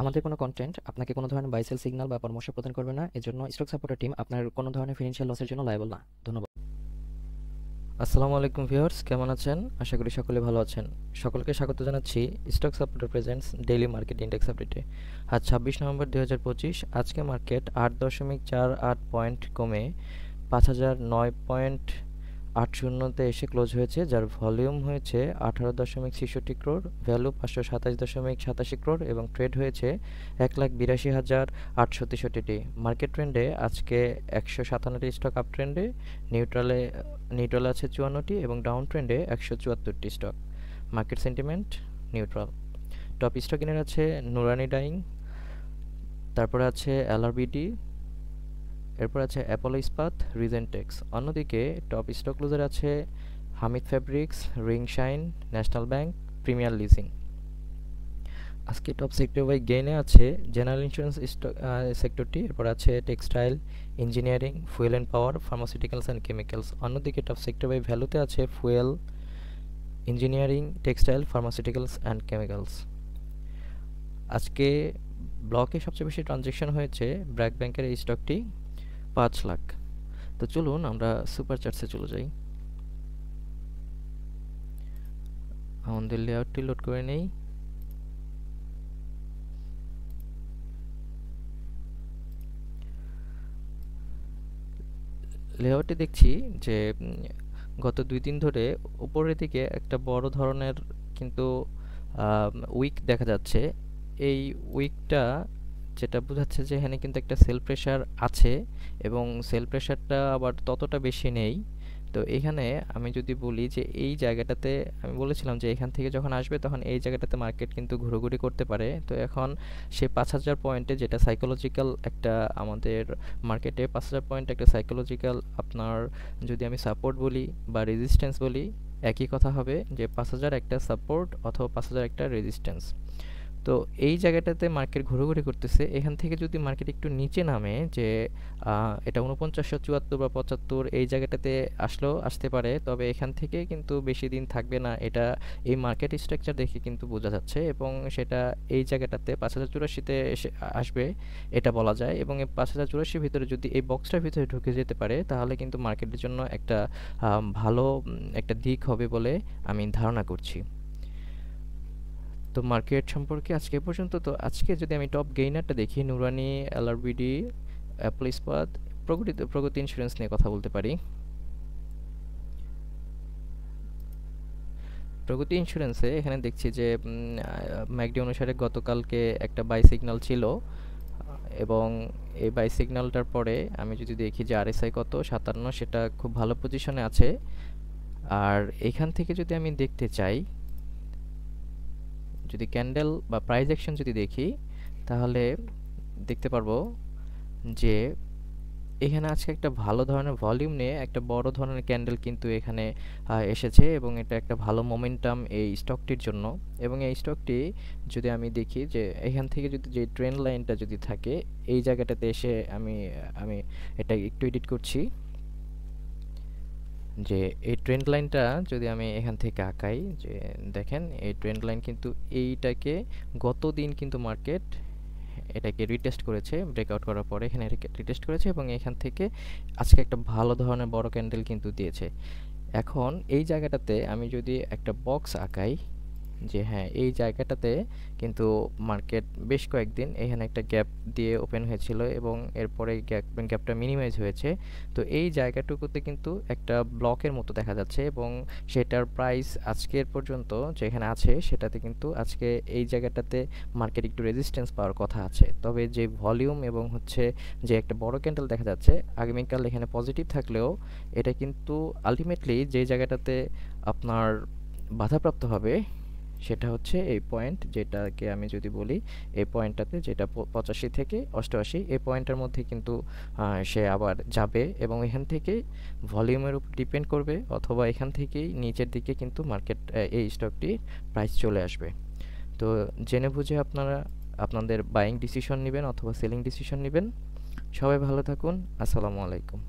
আমাদের কোনো কন্টেন্ট আপনাকে কোনো ধরনের বাই সেল সিগন্যাল বা পরামর্শ প্রদান করবে না। এজন্য স্টক সাপোর্টার টিম আপনার কোনো ধরনের ফিনান্সিয়াল লসের জন্য লায়াবল না। ধন্যবাদ। আসসালামু আলাইকুম ভিউয়ার্স, কেমন আছেন? আশা করি সকলে ভালো আছেন। সকলকে স্বাগত জানাচ্ছি stock supporter presents daily market index আপডেটে। আজ 26 নভেম্বর 2025। আজকে মার্কেট 8.48 পয়েন্ট কমে 5009.80-তে এসে ক্লোজ হয়েছে, যার ভলিউম হয়েছে 18.66 ক্রোড়, ভ্যালু 527.87 ক্রোড় এবং ট্রেড হয়েছে 1,82,863টি। মার্কেট ট্রেন্ডে আজকে 157টি স্টক আপ ট্রেন্ডে, নিউট্রালে আছে 54টি এবং ডাউন ট্রেন্ডে 174টি stock. Market sentiment neutral. Top stock ইনের আছে নুরানি ডাইং, তারপরে আছে এলআরবিডি, এরপর আছে অ্যাপোলো ইস্পাত, রিজেন্টেক্স। অন্যদিকে টপ স্টক লুজার আছে Hamid fabrics, ring shine, national bank, premier leasing. আজকে টপ সেক্টর বাই গেইনে আছে জেনারেল ইন্স্যুরেন্স সেক্টরটি, এরপর আছে textile, engineering, fuel and power, pharmaceuticals and chemicals. অন্যদিকে টপ সেক্টর বাই ভ্যালুতে আছে fuel, engineering, textile, pharmaceuticals and chemicals. আজকে ব্লকে সবচেয়ে বেশি ট্রানজ্যাকশন হয়েছে ব্র্যাক ব্যাংকের এই স্টকটি 5 লাখ। তো চলুন আমরা সুপার চার্টসে চলে যাই। আমাদের লেআউটটি লোড করে নেই। লেআউটে দেখছি যে গত 2 দিন ধরে উপরের দিকে একটা বড় ধরনের কিন্তু উইক দেখা যাচ্ছে। এই উইকটা যেটা বোঝাচ্ছে যে এখানে কিন্তু একটা সেল প্রেশার আছে এবং সেল প্রেশারটা আবার ততটা বেশি নেই। তো এখানে আমি যদি বলি যে এই জায়গাটাতে আমি বলেছিলাম যে এখান থেকে যখন আসবে তখন এই জায়গাটাতে মার্কেট কিন্তু ঘোরাঘুরি করতে পারে। তো এখন সে 5,000 পয়েন্টে, যেটা সাইকোলজিক্যাল একটা আমাদের মার্কেটে 5,000 পয়েন্ট একটা সাইকোলজিক্যাল আপনার, যদি আমি সাপোর্ট বলি বা রেজিস্ট্যান্স বলি একই কথা হবে, যে 5,000 একটা সাপোর্ট অথবা 5,000 একটা রেজিস্ট্যান্স। তো এই জায়গাটাতে মার্কেট ঘোরাঘুরি করতেছে। এখান থেকে যদি মার্কেট একটু নিচে নামে, যে এটা 4974 বা 75 এই জায়গাটাতে আসলেও আসতে পারে, তবে এখান থেকে কিন্তু বেশি দিন থাকবে না, এটা এই মার্কেট স্ট্রাকচার দেখে কিন্তু বোঝা যাচ্ছে। এবং সেটা এই জায়গাটাতে 5084-তে এসে আসবে এটা বলা যায়। এবং এই 5084 ভিতরে যদি এই বক্সটার ভিতরে ঢুকে যেতে পারে তাহলে কিন্তু মার্কেটের জন্য একটা ভালো একটা দিক হবে বলে আমি ধারণা করছি। তো মার্কেট সম্পর্কে আজকে এ পর্যন্ত। তো আজকে যদি আমি টপ গেইনারটা দেখি, নুরানি, এলআরবিডি, অ্যাপল ইস্পাত, প্রগতি ইন্স্যুরেন্স নিয়ে কথা বলতে পারি। প্রগতি ইন্স্যুরেন্সে এখানে দেখছি যে ম্যাকডি অনুসারে গতকালকে একটা বাই সিগন্যাল ছিল এবং এই বাই সিগন্যালটার পরে আমি যদি দেখি যে আরএসআই কত 57, সেটা খুব ভালো পজিশনে আছে। আর এখান থেকে যদি আমি দেখতে চাই, যদি ক্যান্ডেল বা প্রাইস অ্যাকশন যদি দেখি, তাহলে দেখতে পারবো যে এখানে আজকে একটা ভালো ধরনের ভলিউম নিয়ে একটা বড় ধরনের ক্যান্ডেল কিন্তু এখানে এসেছে এবং এটা একটা ভালো মোমেন্টাম এই স্টকটির জন্য। এবং এই স্টকটি যদি আমি দেখি যে এখান থেকে যদি যে ট্রেন্ড লাইনটা যদি থাকে এই জায়গাটাতে এসে আমি আমি এটা একটু এডিট করছি, যে এই ট্রেন্ড লাইনটা যদি আমি এখান থেকে আঁকাই, যে দেখেন এই ট্রেন্ড লাইন কিন্তু এইটাকে গত দিন কিন্তু মার্কেট এটাকে রিটেস্ট করেছে, ব্রেকআউট করার পরে এখানে রিটেস্ট করেছে এবং এখান থেকে আজকে একটা ভালো ধরনের বড় ক্যান্ডেল কিন্তু দিয়েছে। এখন এই জায়গাটাতে আমি যদি একটা বক্স আঁকাই, যে হ্যাঁ এই জায়গাটাতে কিন্তু মার্কেট বেশ কয়েকদিন এখানে একটা গ্যাপ দিয়ে ওপেন হয়েছিল এবং এরপরে গ্যাপটা মিনিমাইজ হয়েছে। তো এই জায়গাটুকুতে কিন্তু একটা ব্লকের মতো দেখা যাচ্ছে এবং সেটার প্রাইস আজকের পর্যন্ত যেখানে আছে সেটাতে কিন্তু আজকে এই জায়গাটাতে মার্কেট একটু রেজিস্ট্যান্স পাওয়ার কথা আছে। তবে যে ভলিউম এবং হচ্ছে যে একটা বড় ক্যান্ডেল দেখা যাচ্ছে, আগামীকাল এখানে পজিটিভ থাকলেও এটা কিন্তু আলটিমেটলি যে জায়গাটাতে আপনার বাধাপ্রাপ্ত হবে সেটা হচ্ছে এই পয়েন্ট, যেটাকে আমি যদি বলি এই পয়েন্টটাতে, যেটা 85 থেকে 88, এই পয়েন্টের মধ্যে কিন্তু সে আবার যাবে এবং এখান থেকে ভলিউমের উপর ডিপেন্ড করবে, অথবা এখান থেকেই নিচের দিকে কিন্তু মার্কেট এই স্টকটি প্রাইস চলে আসবে। তো জেনে বুঝে আপনারা আপনাদের বাইং ডিসিশন নেবেন অথবা সেলিং ডিসিশন নেবেন। সবাই ভালো থাকুন। আসসালামু আলাইকুম।